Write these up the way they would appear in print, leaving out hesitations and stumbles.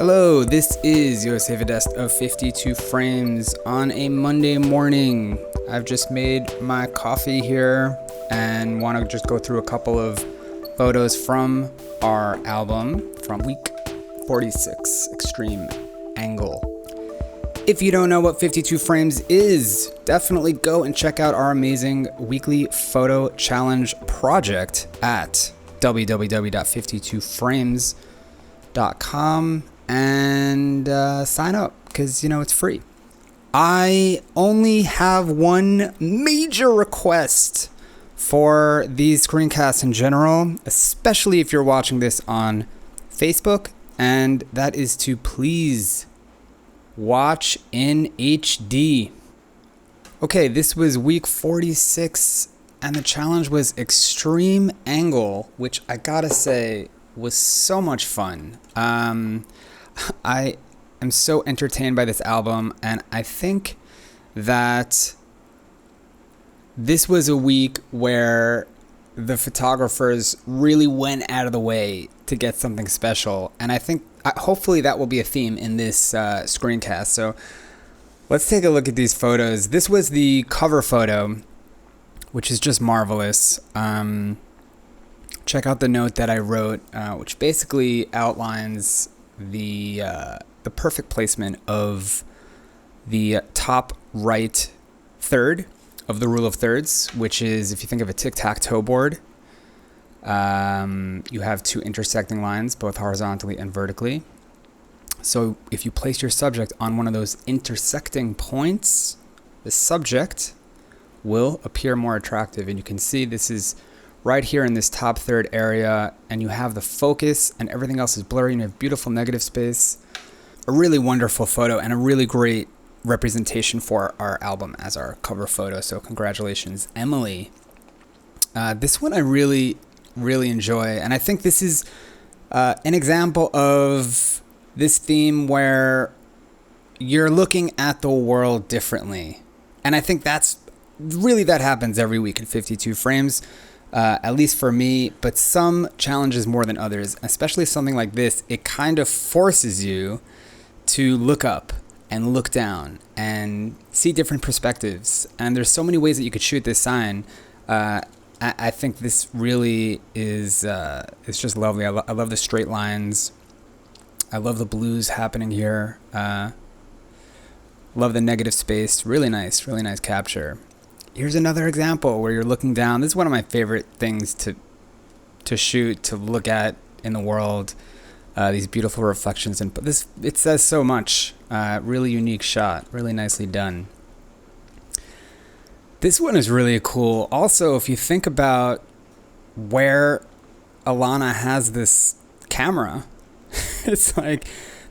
Hello, this is Yosef of 52Frames on a Monday morning. I've just made my coffee here and want to just go through a couple of photos from our album from week 46, Extreme Angle. If you don't know what 52 Frames is, definitely go and check out our amazing weekly photo challenge project at www.52frames.com and sign up because it's free. I only have one major request for these screencasts in general, especially if you're watching this on Facebook, and that is to please watch in HD. Okay, this was week 46 and the challenge was Extreme Angle, which I gotta say was so much fun. I am so entertained by this album, and I think that this was a week where the photographers really went out of the way to get something special, and I think hopefully that will be a theme in this screencast. So let's take a look at these photos. This was the cover photo, which is just marvelous. Check out the note that I wrote, which basically outlines the perfect placement of the top right third of the rule of thirds, which is, if you think of a tic-tac-toe board, you have two intersecting lines, both horizontally and vertically. So if you place your subject on one of those intersecting points, the subject will appear more attractive. And you can see this is right here in this top third area, and you have the focus and everything else is blurry and you have beautiful negative space. A really wonderful photo and a really great representation for our album as our cover photo. So congratulations, Emily. This one I really enjoy, and I think this is an example of this theme where you're looking at the world differently. And I think that happens every week in 52 Frames. At least for me, but some challenges more than others, especially something like this. It kind of forces you to look up and look down and see different perspectives. And there's so many ways that you could shoot this sign. I think this really is it's just lovely. I love the straight lines. I love the blues happening here. Love the negative space. Really nice capture. Here's another example where you're looking down. This is one of my favorite things to shoot, to look at in the world. These beautiful reflections, and it says so much. Really unique shot, really nicely done. This one is really cool. Also, if you think about where Alana has this camera, it's like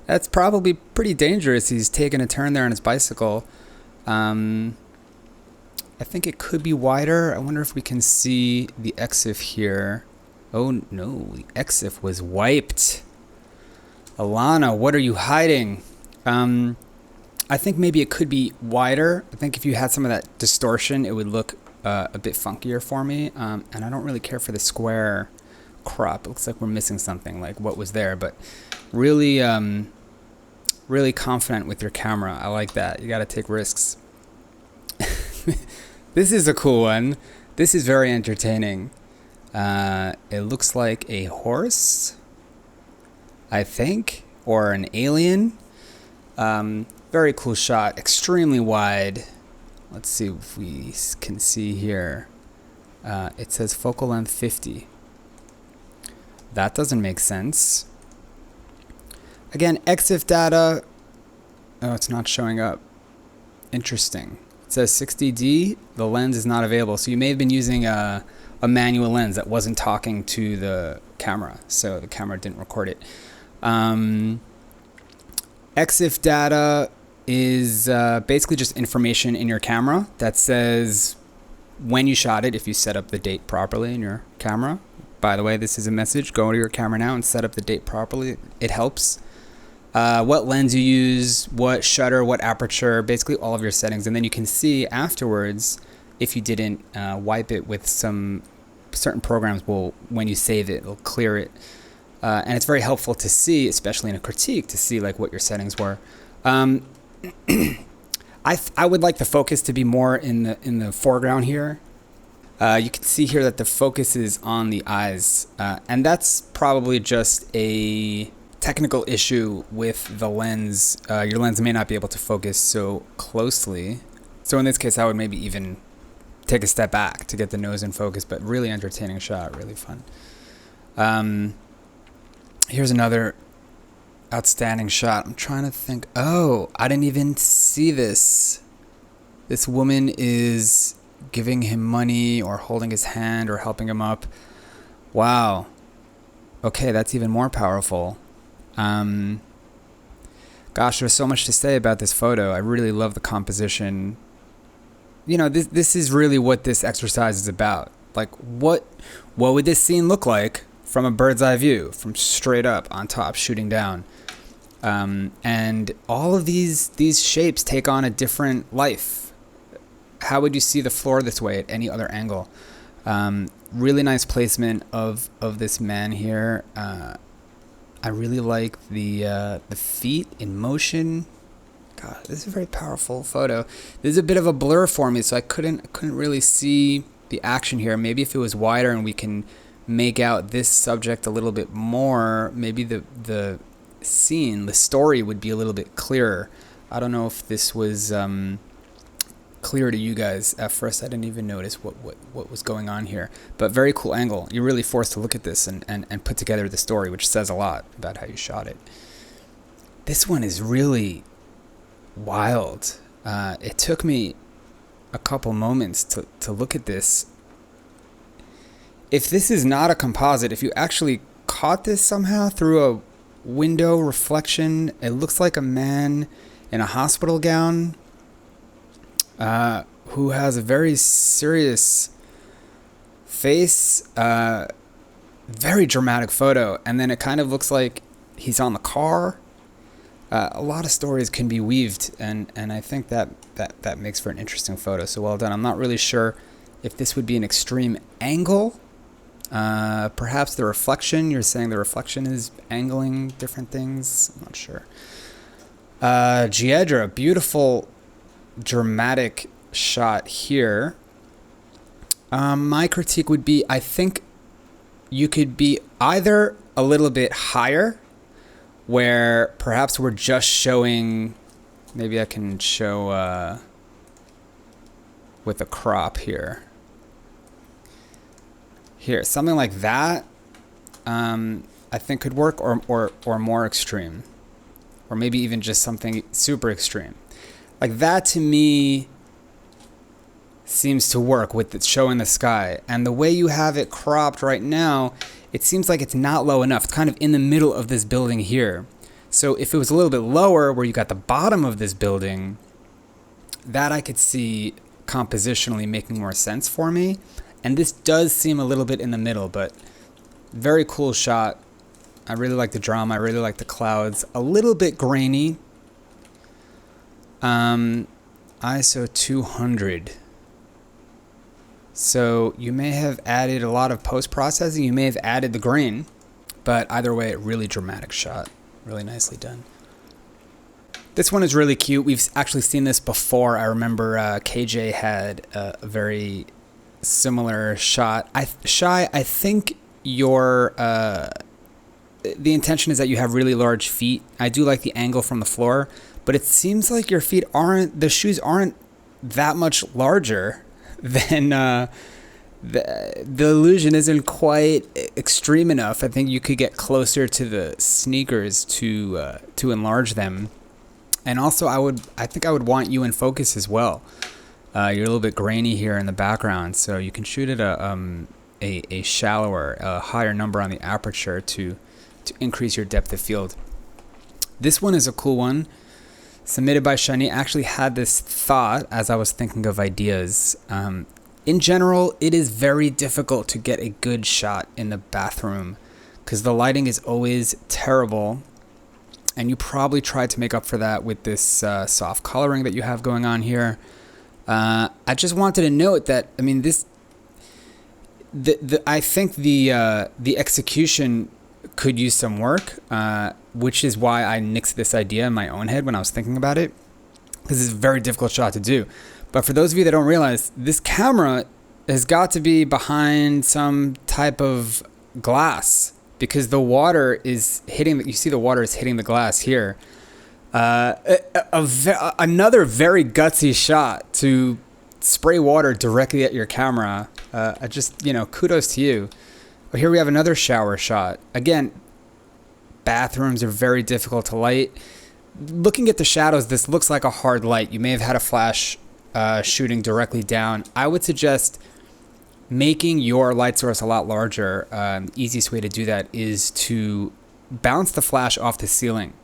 that's probably pretty dangerous. He's taking a turn there on his bicycle. I think it could be wider. I wonder if we can see the EXIF here. Oh no, the EXIF was wiped. Alana, what are you hiding? I think maybe it could be wider. I think if you had some of that distortion, it would look a bit funkier for me. And I don't really care for the square crop. It looks like we're missing something, like what was there. But really confident with your camera. I like that. You got to take risks. This is a cool one. This is very entertaining. It looks like a horse, I think, or an alien. Very cool shot, extremely wide. Let's see if we can see here. It says focal length 50. That doesn't make sense. Again, EXIF data. Oh, it's not showing up. Interesting. It says 60D, the lens is not available. So you may have been using a manual lens that wasn't talking to the camera, so the camera didn't record it. EXIF data is basically just information in your camera that says when you shot it, if you set up the date properly in your camera. By the way, this is a message. Go to your camera now and set up the date properly. It helps. What lens you use, what shutter, what aperture, basically all of your settings. And then you can see afterwards, if you didn't wipe it with some certain programs, when you save it, it'll clear it. And it's very helpful to see, especially in a critique, to see like what your settings were. I would like the focus to be more in the foreground here. You can see here that the focus is on the eyes, and that's probably just a technical issue with the lens. Your lens may not be able to focus so closely. So in this case, I would maybe even take a step back to get the nose in focus, but really entertaining shot, really fun. Here's another outstanding shot. I'm trying to think. Oh, I didn't even see this. This woman is giving him money or holding his hand or helping him up. Wow. Okay, that's even more powerful. Gosh, there's so much to say about this photo. I really love the composition. You know, this is really what this exercise is about. Like, what would this scene look like from a bird's eye view, from straight up on top, shooting down? And all of these shapes take on a different life. How would you see the floor this way at any other angle? Really nice placement of this man here. I really like the feet in motion. God, this is a very powerful photo. This is a bit of a blur for me, so I couldn't really see the action here. Maybe if it was wider and we can make out this subject a little bit more, maybe the scene, the story would be a little bit clearer. I don't know if this was clear to you guys. At first I didn't even notice what was going on here, but very cool angle. You're really forced to look at this and put together the story, which says a lot about how you shot it. This one is really wild. It took me a couple moments to look at this. If this is not a composite, if you actually caught this somehow through a window reflection, it looks like a man in a hospital gown who has a very serious face. Very dramatic photo, and then it kind of looks like he's on the car. A lot of stories can be weaved, and I think that makes for an interesting photo. So well done. I'm not really sure if this would be an extreme angle. Perhaps the reflection, you're saying the reflection is angling different things. I'm not sure. Giedra, beautiful, dramatic shot here. My critique would be, I think you could be either a little bit higher, where perhaps we're just showing, maybe I can show with a crop here. Here, something like that, I think could work, or more extreme, or maybe even just something super extreme. Like that to me seems to work with it showing the sky. And the way you have it cropped right now, it seems like it's not low enough. It's kind of in the middle of this building here. So if it was a little bit lower, where you got the bottom of this building, that I could see compositionally making more sense for me. And this does seem a little bit in the middle, but very cool shot. I really like the drama. I really like the clouds. A little bit grainy. ISO 200. So you may have added a lot of post-processing. You may have added the grain, but either way, a really dramatic shot. Really nicely done. This one is really cute. We've actually seen this before. I remember KJ had a very similar shot. I think your the intention is that you have really large feet. I do like the angle from the floor, but it seems like your feet aren't, the shoes aren't that much larger than the illusion isn't quite extreme enough. I think you could get closer to the sneakers to enlarge them. And also I think I would want you in focus as well. You're a little bit grainy here in the background, so you can shoot at a shallower, a higher number on the aperture to increase your depth of field. This one is a cool one, submitted by Shani. I actually had this thought as I was thinking of ideas. In general, it is very difficult to get a good shot in the bathroom because the lighting is always terrible, and you probably tried to make up for that with this soft coloring that you have going on here. I just wanted to note that, I mean, I think the execution could use some work, which is why I nixed this idea in my own head when I was thinking about it, because it's a very difficult shot to do. But for those of you that don't realize, this camera has got to be behind some type of glass, because the water is hitting, you see the water is hitting the glass here. Another very gutsy shot to spray water directly at your camera. Just, kudos to you. But here we have another shower shot. Again, bathrooms are very difficult to light. Looking at the shadows, this looks like a hard light. You may have had a flash shooting directly down. I would suggest making your light source a lot larger. Easiest way to do that is to bounce the flash off the ceiling.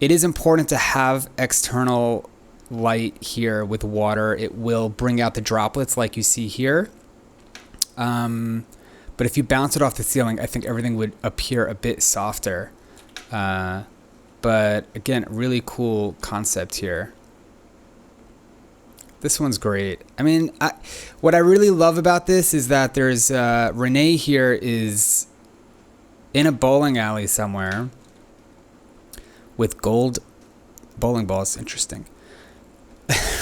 It is important to have external light here with water. It will bring out the droplets like you see here. But if you bounce it off the ceiling, I think everything would appear a bit softer. But again, really cool concept here. This one's great. I mean, what I really love about this is that there's Renee here is in a bowling alley somewhere with gold bowling balls. Interesting.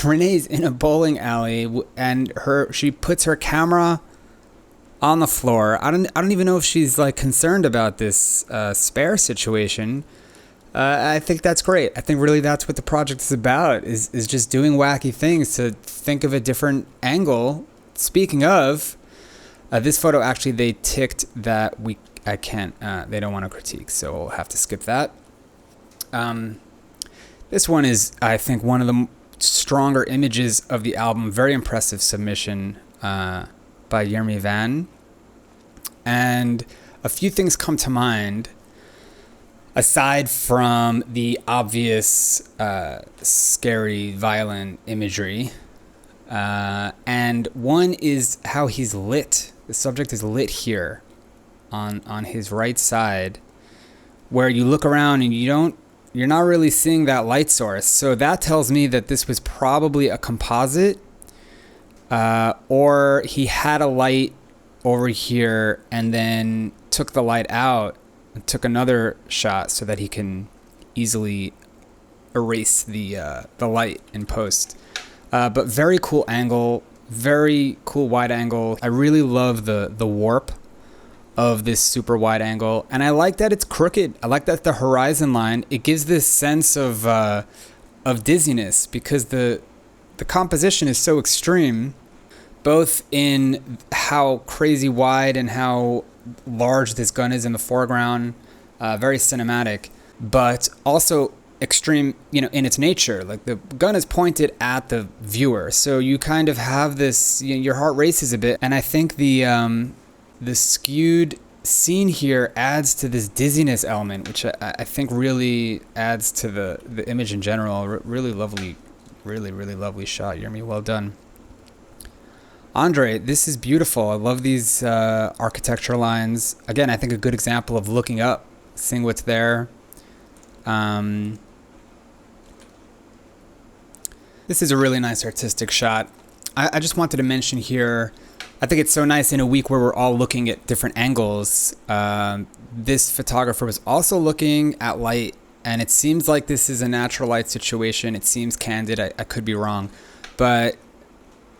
Renee's in a bowling alley and she puts her camera on the floor. I don't even know if she's like concerned about this spare situation. I think that's great. I think really that's what the project is about, is just doing wacky things to think of a different angle. Speaking of, this photo actually they ticked that I can't, they don't want to critique, so we'll have to skip that. This one is, I think, one of the stronger images of the album. Very impressive submission by Yirmi Vann. And a few things come to mind aside from the obvious scary, violent imagery. And one is how he's lit. The subject is lit here on his right side, where you look around and you're not really seeing that light source. So that tells me that this was probably a composite, or he had a light over here and then took the light out and took another shot so that he can easily erase the light in post. But very cool angle, very cool wide angle. I really love the warp of this super wide angle, and I like that it's crooked. I like that the horizon line, it gives this sense of dizziness, because the composition is so extreme, both in how crazy wide and how large this gun is in the foreground, very cinematic, but also extreme, in its nature. Like the gun is pointed at the viewer, so you kind of have this, your heart races a bit, and I think the skewed scene here adds to this dizziness element, which I think really adds to the image in general. Really lovely, really lovely shot, Yirmi. Well done. Andre, this is beautiful. I love these architecture lines. Again, I think a good example of looking up, seeing what's there. This is a really nice artistic shot. I just wanted to mention here, I think it's so nice in a week where we're all looking at different angles. This photographer was also looking at light, and it seems like this is a natural light situation. It seems candid. I could be wrong, but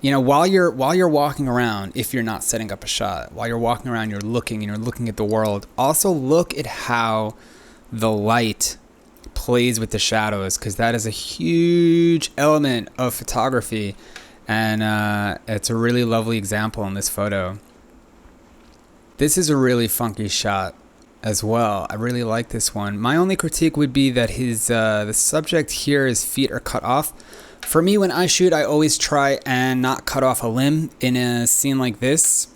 while you're walking around, if you're not setting up a shot, while you're walking around, you're looking at the world. Also look at how the light plays with the shadows, because that is a huge element of photography. And it's a really lovely example in this photo. This is a really funky shot as well. I really like this one. My only critique would be that the subject here, his feet are cut off. For me, when I shoot, I always try and not cut off a limb in a scene like this.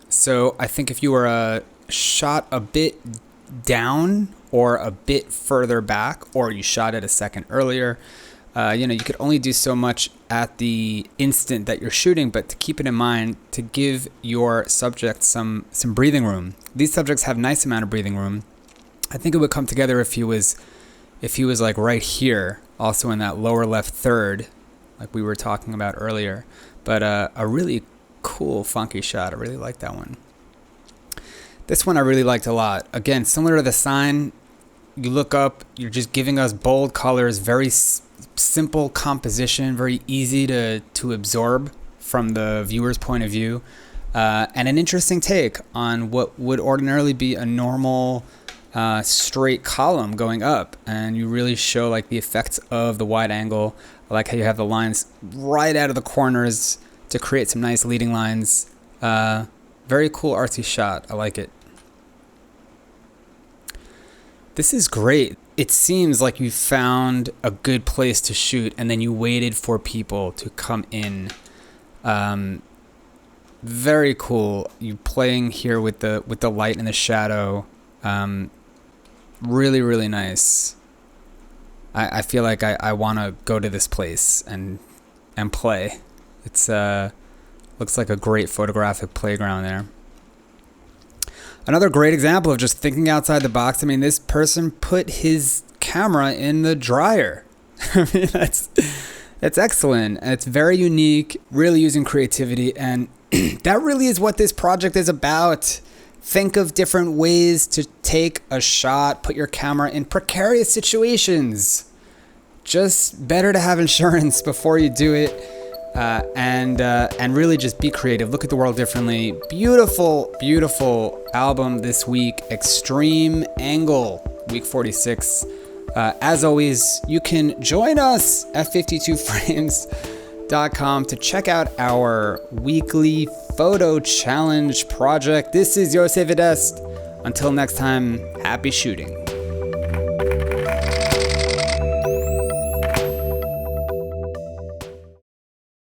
So I think if you were shot a bit down or a bit further back, or you shot it a second earlier, you could only do so much at the instant that you're shooting, but to keep it in mind, to give your subject some breathing room. These subjects have nice amount of breathing room. I think it would come together if he was like right here, also in that lower left third, like we were talking about earlier. But a really cool, funky shot. I really like that one. This one I really liked a lot. Again, similar to the sign, you look up, you're just giving us bold colors, very simple composition, very easy to absorb from the viewer's point of view, and an interesting take on what would ordinarily be a normal straight column going up. And you really show like the effects of the wide angle. I like how you have the lines right out of the corners to create some nice leading lines. Very cool artsy shot. I like it. This is great. It seems like you found a good place to shoot and then you waited for people to come in. Very cool. You playing here with the light and the shadow. Really, really nice. I feel like I want to go to this place and play. It's looks like a great photographic playground there. Another great example of just thinking outside the box. I mean, this person put his camera in the dryer. I mean, that's excellent. And it's very unique, really using creativity. And that really is what this project is about. Think of different ways to take a shot, put your camera in precarious situations. Just better to have insurance before you do it. And really just be creative. Look at the world differently. Beautiful, beautiful album this week. Extreme Angle, week 46. As always, you can join us at 52frames.com to check out our weekly photo challenge project. This is Yosef. Until next time, happy shooting.